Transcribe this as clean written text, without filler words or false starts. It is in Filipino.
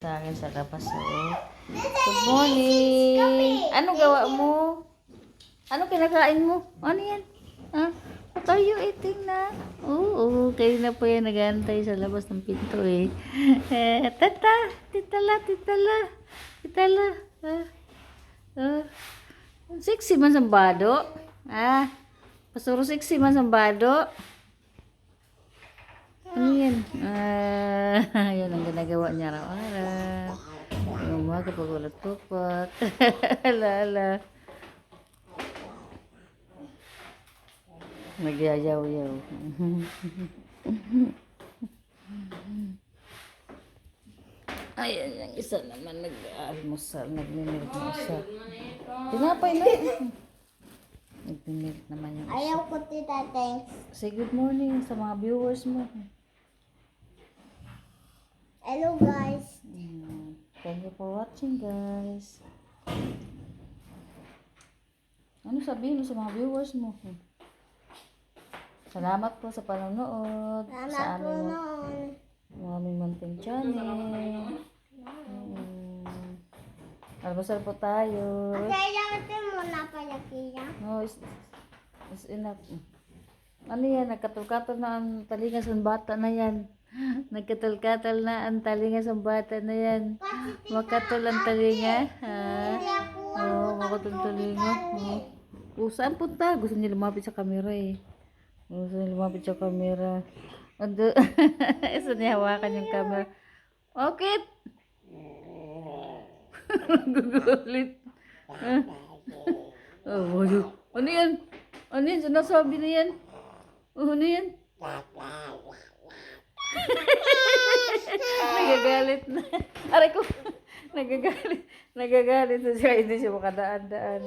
sa akin sa labas. Oh. Good morning! Anong gawa mo? Anong kinakain mo? Ano yan? Ha? What are you eating na? Oo, kayo na po yan nag-aantay sa labas ng pinto eh. Tata! Titala! Titala! Titala! Sexy man sambado. Pasuro sexy man sambado. Ano yan? Yun ang ginagawa niya araw-araw. Yung umaga pag-ulat-tupat. Lala. Nagyayaw-yaw. Ayan, yung isa naman nag-almusal, nagmimilk-musal. Tinapay na. Nagmimilk naman yung isa. Ayaw ko, tita, thanks. Say good morning sa mga viewers mo. Hello, guys. Thank you for watching, guys. Ano sabihin mo sa mga viewers mo? Salamat po sa panonood. Sa Salamat po noon. aming munting channel. Almusal po tayo. Kaya ito muna pala, Kira. No, it's enough. Ano yan? Nagkatul-katul na ang talinga sa bata na yan. Nagkatul-katul na ang talinga sa bata na yan. Makatul ang talinga. Oo, makatul talinga. Saan punta? Gusto niya lumapit sa camera eh. Gusto niya lumapit sa camera. Gusto niya hawakan yung camera. Okay. Gugulit. Ano yan? Ano yan? Sinasabi na yan? Ano yan? Nagagalit na. Aray ko. Nagagalit. Nagagalit na siya. Hindi siya makadaan-daan.